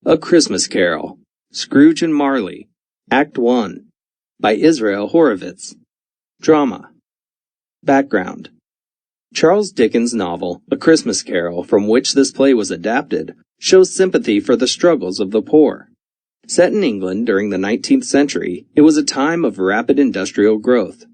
A Christmas Carol, Scrooge and Marley, Act 1, by Israel Horovitz. Drama. Background. Charles Dickens' novel, A Christmas Carol, from which this play was adapted, shows sympathy for the struggles of the poor. Set in England during the 19th century, it was a time of rapid industrial growth.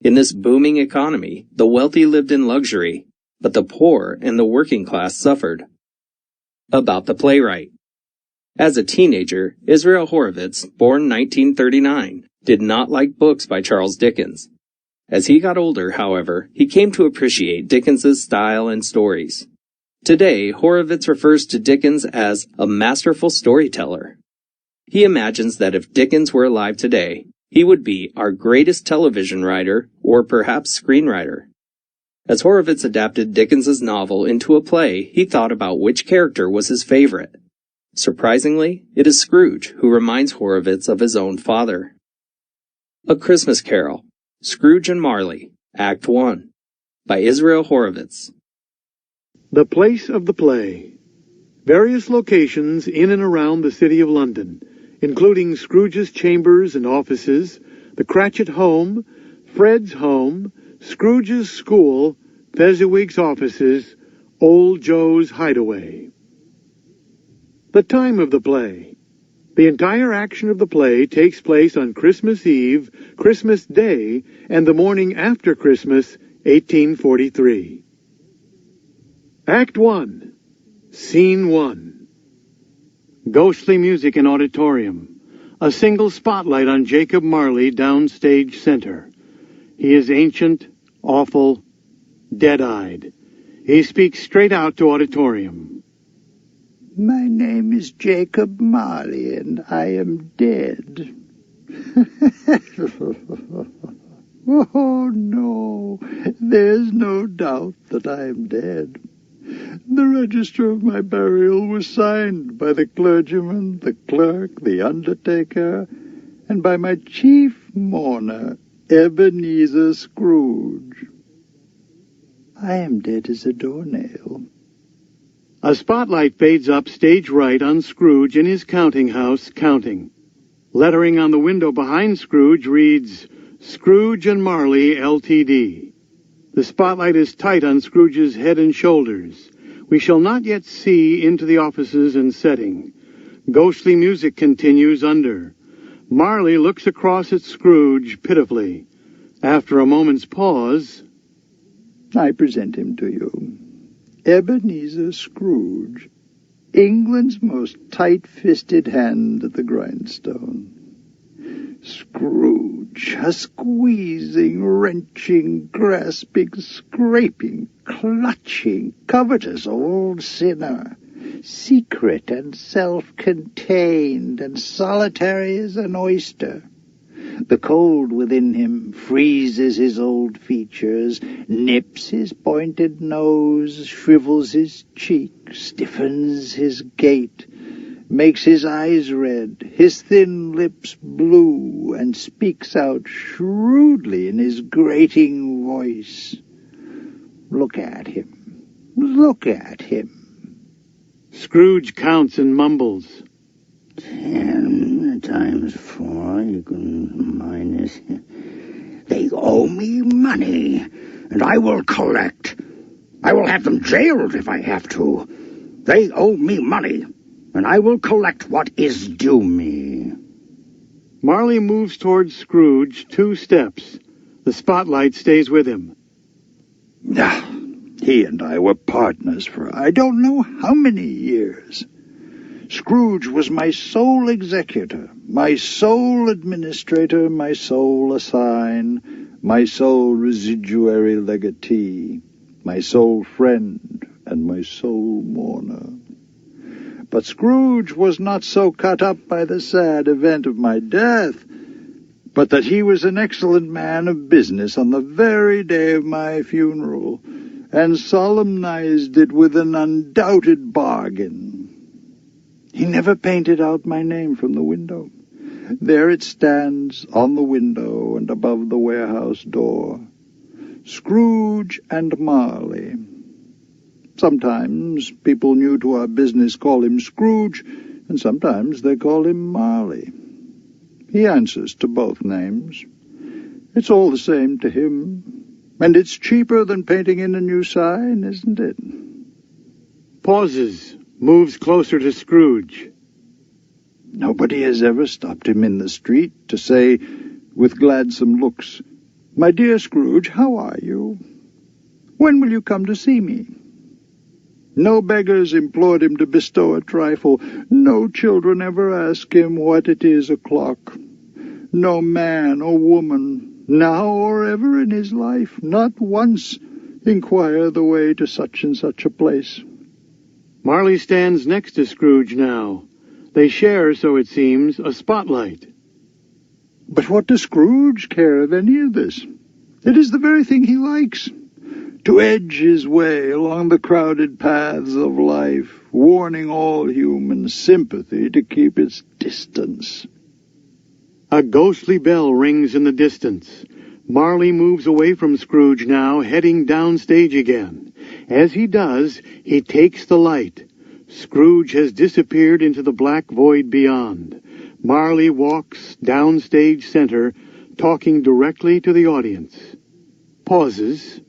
In this booming economy, the wealthy lived in luxury, but the poor and the working class suffered. About the playwright. As a teenager, Israel Horovitz, born 1939, did not like books by Charles Dickens. As he got older, however, he came to appreciate Dickens's style and stories. Today, Horovitz refers to Dickens as a masterful storyteller. He imagines that if Dickens were alive today, he would be our greatest television writer or perhaps screenwriter. As Horovitz adapted Dickens's novel into a play, he thought about which character was his favorite. Surprisingly, it is Scrooge who reminds Horovitz of his own father. A Christmas Carol, Scrooge and Marley, Act 1, by Israel Horovitz. The place of the play. Various locations in and around the city of London, including Scrooge's chambers and offices, the Cratchit home, Fred's home, Scrooge's school, Fezziwig's offices, Old Joe's hideaway. The time of the play. The entire action of the play takes place on Christmas Eve, Christmas Day, and the morning after Christmas, 1843. Act 1. Scene 1. Ghostly music in auditorium. A single spotlight on Jacob Marley downstage center. He is ancient, awful, dead-eyed. He speaks straight out to auditorium. My name is Jacob Marley, and I am dead. Oh, no, there's no doubt that I am dead. The register of my burial was signed by the clergyman, the clerk, the undertaker, and by my chief mourner, Ebenezer Scrooge. I am dead as a doornail. A spotlight fades up stage right on Scrooge in his counting house, counting. Lettering on the window behind Scrooge reads, Scrooge and Marley, Ltd. The spotlight is tight on Scrooge's head and shoulders. We shall not yet see into the offices and setting. Ghostly music continues under. Marley looks across at Scrooge pitifully. After a moment's pause, I present him to you. Ebenezer Scrooge, England's most tight-fisted hand at the grindstone. Scrooge, a squeezing, wrenching, grasping, scraping, clutching, covetous old sinner, secret and self-contained and solitary as an oyster. The cold within him freezes his old features, nips his pointed nose, shrivels his cheek, stiffens his gait, makes his eyes red, his thin lips blue, and speaks out shrewdly in his grating voice. Look at him. Look at him. Scrooge counts and mumbles. 10 times 4 equals minus. They owe me money, and I will collect. I will have them jailed if I have to. They owe me money, and I will collect what is due me. Marley moves towards Scrooge 2 steps. The spotlight stays with him. He and I were partners for I don't know how many years. Scrooge was my sole executor, my sole administrator, my sole assign, my sole residuary legatee, my sole friend, and my sole mourner. But Scrooge was not so cut up by the sad event of my death, but that he was an excellent man of business on the very day of my funeral, and solemnized it with an undoubted bargain. He never painted out my name from the window. There it stands on the window and above the warehouse door. Scrooge and Marley. Sometimes people new to our business call him Scrooge, and sometimes they call him Marley. He answers to both names. It's all the same to him, and it's cheaper than painting in a new sign, isn't it? Pauses, moves closer to Scrooge. Nobody has ever stopped him in the street to say, with gladsome looks, "My dear Scrooge, how are you? When will you come to see me?" No beggars implored him to bestow a trifle. No children ever ask him what it is o'clock. No man or woman, now or ever in his life, not once inquire the way to such and such a place. Marley stands next to Scrooge now. They share, so it seems, a spotlight. But what does Scrooge care of any of this? It is the very thing he likes, to edge his way along the crowded paths of life, warning all human sympathy to keep its distance. A ghostly bell rings in the distance. Marley moves away from Scrooge now, heading downstage again. As he does, he takes the light. Scrooge has disappeared into the black void beyond. Marley walks downstage center, talking directly to the audience. Pauses.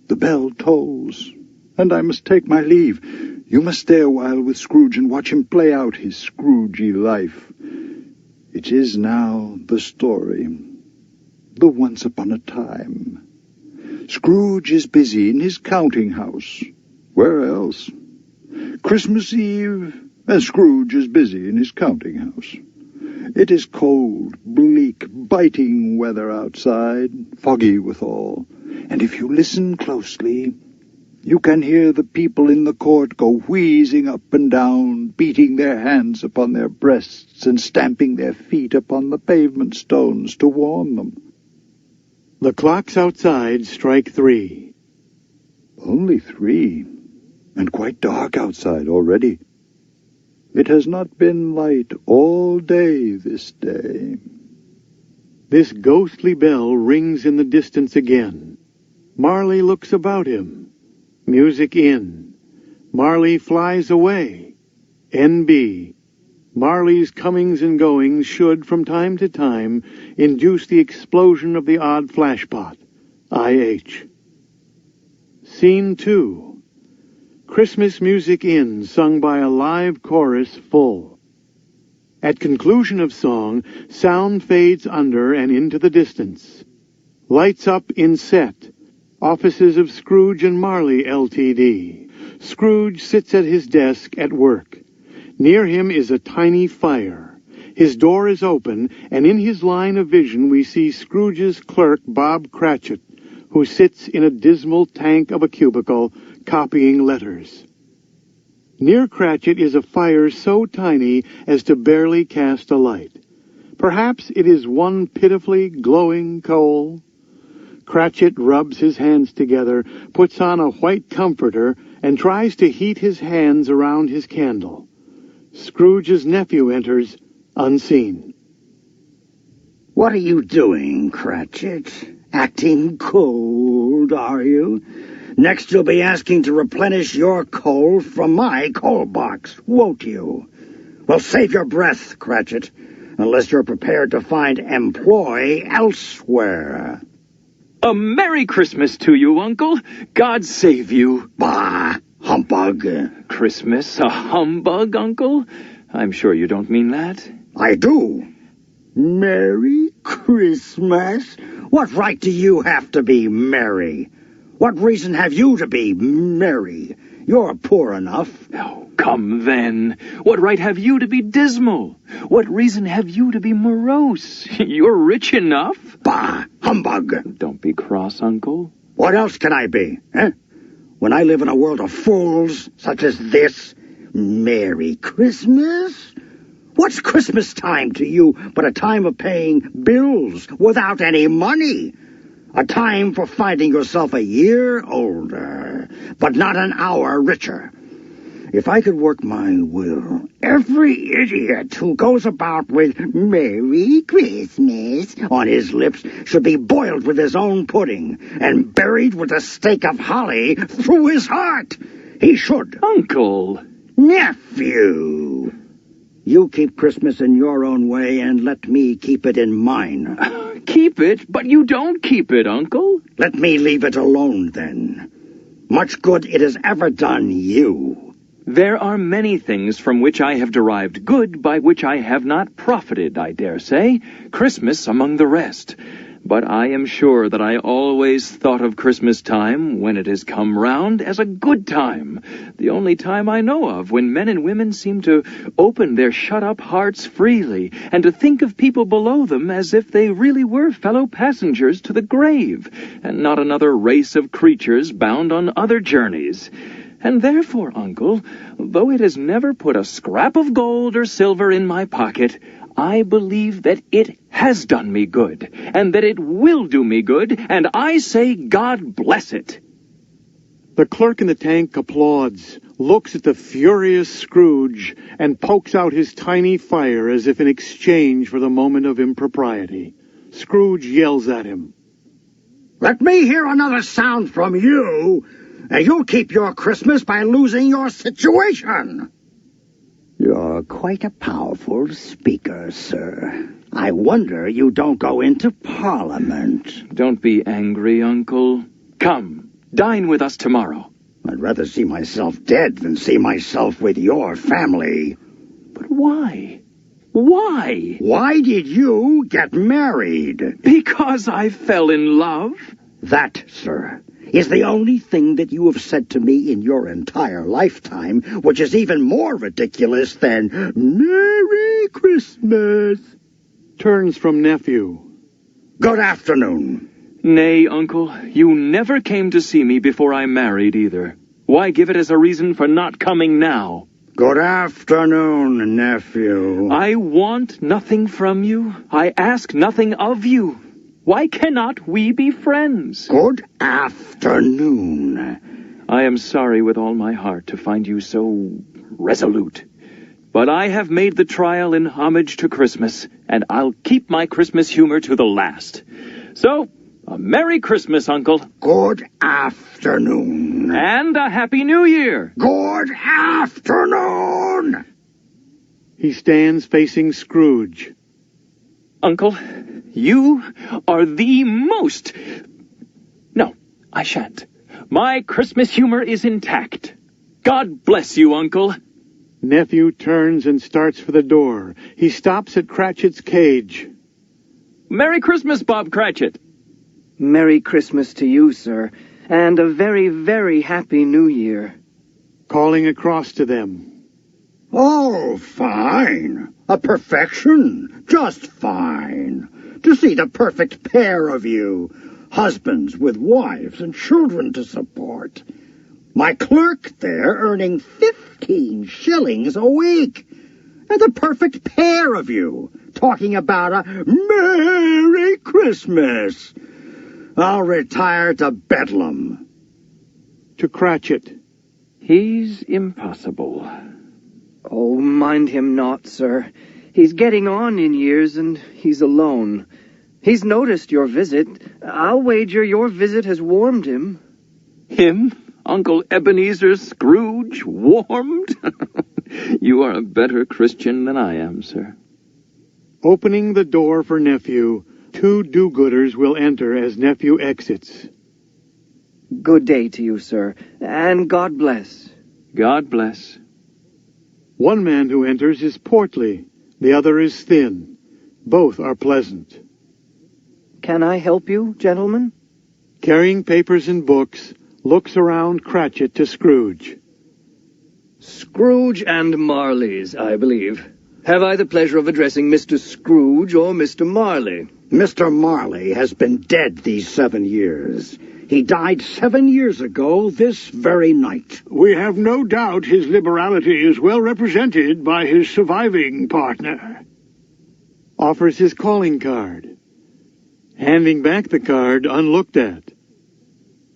The bell tolls, and I must take my leave. You must stay a while with Scrooge and watch him play out his Scroogey life. It is now the story, the once upon a time. Scrooge is busy in his counting house. Where else? Christmas Eve, and Scrooge is busy in his counting house. It is cold, bleak, biting weather outside, foggy withal, and if you listen closely, you can hear the people in the court go wheezing up and down, beating their hands upon their breasts and stamping their feet upon the pavement stones to warm them. The clocks outside strike 3. Only 3, and quite dark outside already. It has not been light all day this day. This ghostly bell rings in the distance again. Marley looks about him. Music in. Marley flies away. N.B. Marley's comings and goings should, from time to time, induce the explosion of the odd flashpot. I.H. Scene 2. Christmas music in, sung by a live chorus full. At conclusion of song, sound fades under and into the distance. Lights up in set. Offices of Scrooge and Marley, Ltd. Scrooge sits at his desk at work. Near him is a tiny fire. His door is open, and in his line of vision we see Scrooge's clerk, Bob Cratchit, who sits in a dismal tank of a cubicle, copying letters. Near Cratchit is a fire so tiny as to barely cast a light. Perhaps it is one pitifully glowing coal. Cratchit rubs his hands together, puts on a white comforter, and tries to heat his hands around his candle. Scrooge's nephew enters, unseen. "What are you doing, Cratchit? Acting cold, are you? Next you'll be asking to replenish your coal from my coal box, won't you? Well, save your breath, Cratchit, unless you're prepared to find employ elsewhere." A Merry Christmas to you, Uncle. God save you. Bah, humbug. Christmas a humbug, Uncle? I'm sure you don't mean that. I do. Merry Christmas? What right do you have to be merry? What reason have you to be merry? You're poor enough. Oh, come then. What right have you to be dismal? What reason have you to be morose? You're rich enough. Bah, humbug. Don't be cross, Uncle. What else can I be, eh? When I live in a world of fools such as this, Merry Christmas? What's Christmas time to you but a time of paying bills without any money? A time for finding yourself a year older, but not an hour richer. If I could work my will, every idiot who goes about with Merry Christmas on his lips should be boiled with his own pudding and buried with a stake of holly through his heart. He should. Uncle. Nephew. You keep Christmas in your own way, and let me keep it in mine. Keep it, but you don't keep it, Uncle. Let me leave it alone, then. Much good it has ever done you. There are many things from which I have derived good, by which I have not profited, I dare say, Christmas among the rest. But I am sure that I always thought of Christmas time, when it has come round, as a good time, the only time I know of when men and women seem to open their shut-up hearts freely, and to think of people below them as if they really were fellow passengers to the grave, and not another race of creatures bound on other journeys. And therefore, Uncle, though it has never put a scrap of gold or silver in my pocket, I believe that it has done me good, and that it will do me good, and I say God bless it. The clerk in the tank applauds, looks at the furious Scrooge, and pokes out his tiny fire as if in exchange for the moment of impropriety. Scrooge yells at him. Let me hear another sound from you, and you'll keep your Christmas by losing your situation. You're quite a powerful speaker, sir. I wonder you don't go into Parliament. Don't be angry, Uncle. Come, dine with us tomorrow. I'd rather see myself dead than see myself with your family. But why? Why? Why did you get married? Because I fell in love. That, sir, is the only thing that you have said to me in your entire lifetime, which is even more ridiculous than Merry Christmas. Turns from nephew. Good afternoon. Nay, Uncle, you never came to see me before I married either. Why give it as a reason for not coming now? Good afternoon, nephew. I want nothing from you. I ask nothing of you. Why cannot we be friends? Good afternoon. I am sorry with all my heart to find you so resolute. But I have made the trial in homage to Christmas, and I'll keep my Christmas humor to the last. So, a Merry Christmas, Uncle. Good afternoon. And a Happy New Year. Good afternoon. He stands facing Scrooge. Uncle, you are the most... No, I shan't. My Christmas humor is intact. God bless you, Uncle. Nephew turns and starts for the door. He stops at Cratchit's cage. Merry Christmas, Bob Cratchit. Merry Christmas to you, sir, and a very, very Happy New Year. Calling across to them. Oh, fine. A perfection. Just fine. To see the perfect pair of you. Husbands with wives and children to support. My clerk there earning 15 shillings a week. And the perfect pair of you talking about a Merry Christmas. I'll retire to Bedlam. To Cratchit. He's impossible. Oh, mind him not, sir. He's getting on in years, and he's alone. He's noticed your visit. I'll wager your visit has warmed him. Him? Uncle Ebenezer Scrooge? Warmed? You are a better Christian than I am, sir. Opening the door for nephew, two do-gooders will enter as nephew exits. Good day to you, sir, and God bless. God bless. One man who enters is portly, the other is thin. Both are pleasant. Can I help you, gentlemen? Carrying papers and books, looks around Cratchit to Scrooge. Scrooge and Marley's, I believe. Have I the pleasure of addressing Mr. Scrooge or Mr. Marley? Mr. Marley has been dead these 7 years. He died 7 years ago this very night. We have no doubt his liberality is well represented by his surviving partner. Offers his calling card. Handing back the card unlooked at.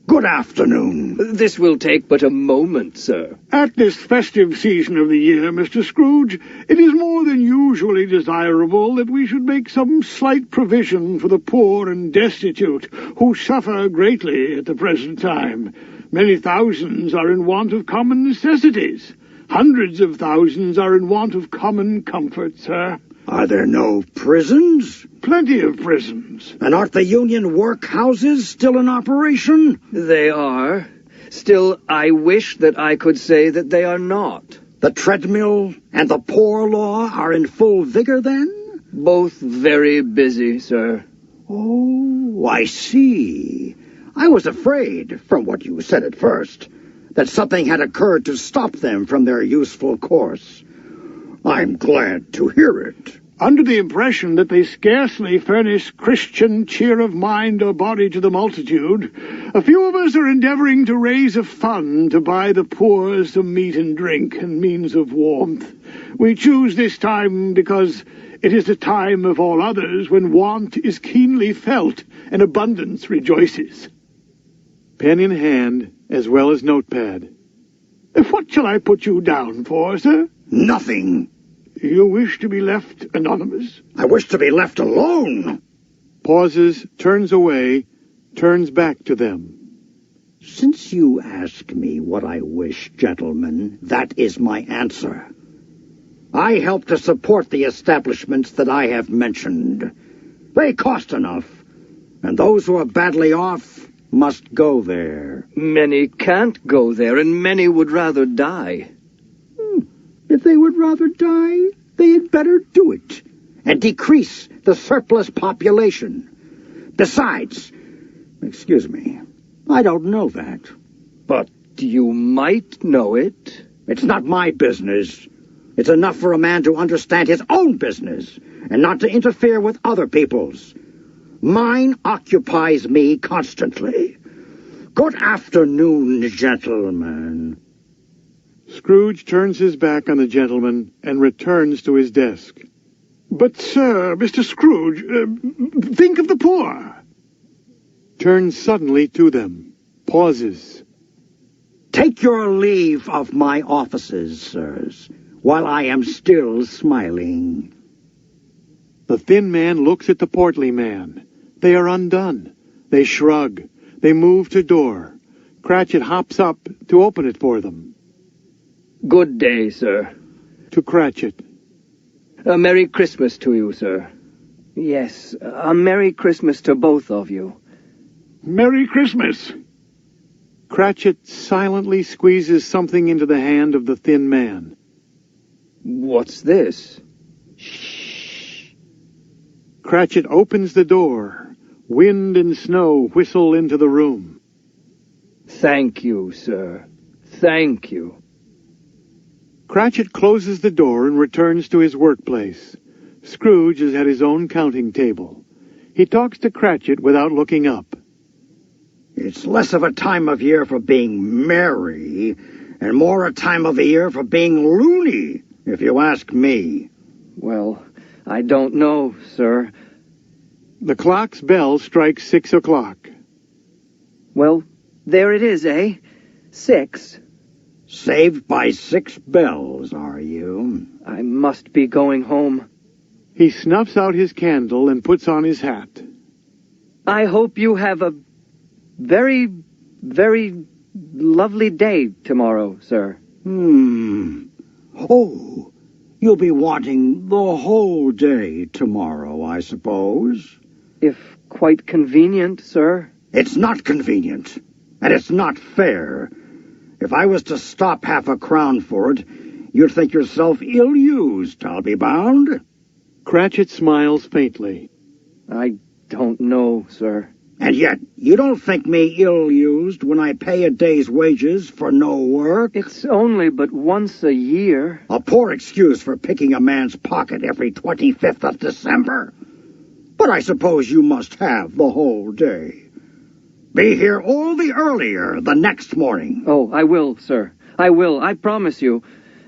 Good afternoon. This will take but a moment, sir. At this festive season of the year, Mr. Scrooge, it is more than usually desirable that we should make some slight provision for the poor and destitute, who suffer greatly at the present time. Many thousands are in want of common necessities. Hundreds of thousands are in want of common comfort, sir. Are there no prisons? Plenty of prisons. And aren't the union workhouses still in operation? They are. Still, I wish that I could say that they are not. The treadmill and the poor law are in full vigor, then? Both very busy, sir. Oh, I see. I was afraid, from what you said at first, that something had occurred to stop them from their useful course. I'm glad to hear it. Under the impression that they scarcely furnish Christian cheer of mind or body to the multitude, a few of us are endeavoring to raise a fund to buy the poor some meat and drink and means of warmth. We choose this time because it is the time of all others when want is keenly felt and abundance rejoices. Pen in hand, as well as notepad. What shall I put you down for, sir? Nothing. You wish to be left anonymous? I wish to be left alone. Pauses, turns away, turns back to them. Since you ask me what I wish, gentlemen, that is my answer. I help to support the establishments that I have mentioned. They cost enough, and those who are badly off must go there. Many can't go there, and many would rather die. If they would rather die, they had better do it, and decrease the surplus population. Besides, excuse me, I don't know that. But you might know it. It's not my business. It's enough for a man to understand his own business, and not to interfere with other people's. Mine occupies me constantly. Good afternoon, gentlemen. Scrooge turns his back on the gentleman and returns to his desk. But, sir, Mr. Scrooge, think of the poor. Turns suddenly to them. Pauses. Take your leave of my offices, sirs, while I am still smiling. The thin man looks at the portly man. They are undone. They shrug. They move to door. Cratchit hops up to open it for them. Good day, sir. To Cratchit. A Merry Christmas to you, sir. Yes, a Merry Christmas to both of you. Merry Christmas. Cratchit silently squeezes something into the hand of the thin man. What's this? Shh. Cratchit opens the door. Wind and snow whistle into the room. Thank you, sir. Thank you. Cratchit closes the door and returns to his workplace. Scrooge is at his own counting table. He talks to Cratchit without looking up. It's less of a time of year for being merry, and more a time of the year for being loony, if you ask me. Well, I don't know, sir. The clock's bell strikes 6 o'clock. Well, there it is, eh? 6. Saved by 6 bells, are you? I must be going home. He snuffs out his candle and puts on his hat. I hope you have a very, very lovely day tomorrow, sir. Oh, you'll be wanting the whole day tomorrow, I suppose? If quite convenient, sir. It's not convenient, and it's not fair. If I was to stop half a crown for it, you'd think yourself ill-used, I'll be bound. Cratchit smiles faintly. I don't know, sir. And yet, you don't think me ill-used when I pay a day's wages for no work? It's only but once a year. A poor excuse for picking a man's pocket every 25th of December. But I suppose you must have the whole day. Be here all the earlier the next morning. Oh, I will, sir. I will, I promise you.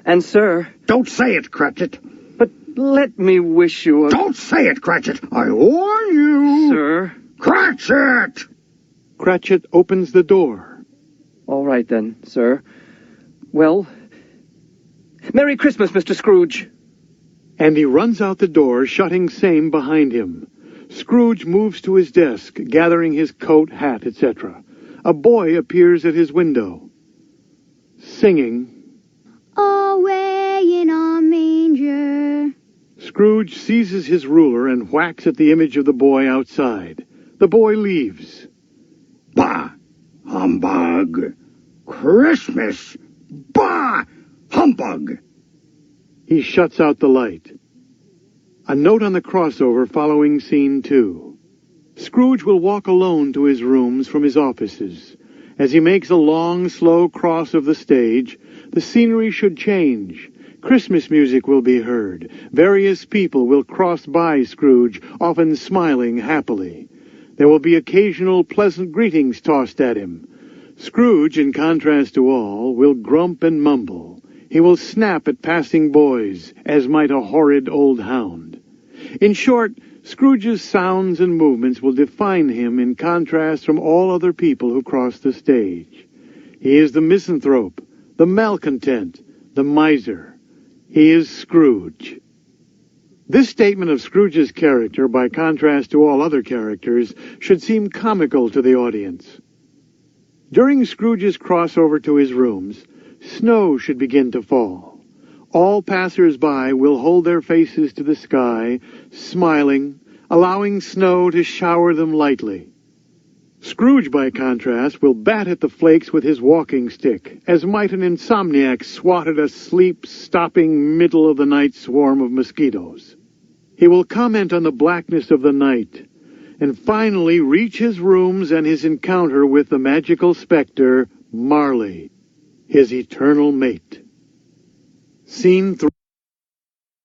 And, sir... Don't say it, Cratchit. But let me wish you a... Don't say it, Cratchit. I warn you. Sir... Cratchit! Cratchit opens the door. All right, then, sir. Well, Merry Christmas, Mr. Scrooge. And he runs out the door, shutting same behind him. Scrooge moves to his desk, gathering his coat, hat, etc. A boy appears at his window, singing, A Scrooge seizes his ruler and whacks at the image of the boy outside. The boy leaves. Bah! Humbug! Christmas! Bah! Humbug! He shuts out the light. A note on the crossover following scene 2. Scrooge will walk alone to his rooms from his offices. As he makes a long, slow cross of the stage, the scenery should change. Christmas music will be heard. Various people will cross by Scrooge, often smiling happily. There will be occasional pleasant greetings tossed at him. Scrooge, in contrast to all, will grump and mumble. He will snap at passing boys, as might a horrid old hound. In short, Scrooge's sounds and movements will define him in contrast from all other people who cross the stage. He is the misanthrope, the malcontent, the miser. He is Scrooge. This statement of Scrooge's character, by contrast to all other characters, should seem comical to the audience. During Scrooge's crossover to his rooms, snow should begin to fall. All passers-by will hold their faces to the sky, smiling, allowing snow to shower them lightly. Scrooge, by contrast, will bat at the flakes with his walking stick, as might an insomniac swat at a sleep-stopping middle-of-the-night swarm of mosquitoes. He will comment on the blackness of the night, and finally reach his rooms and his encounter with the magical specter, Marley, his eternal mate. Scene 3.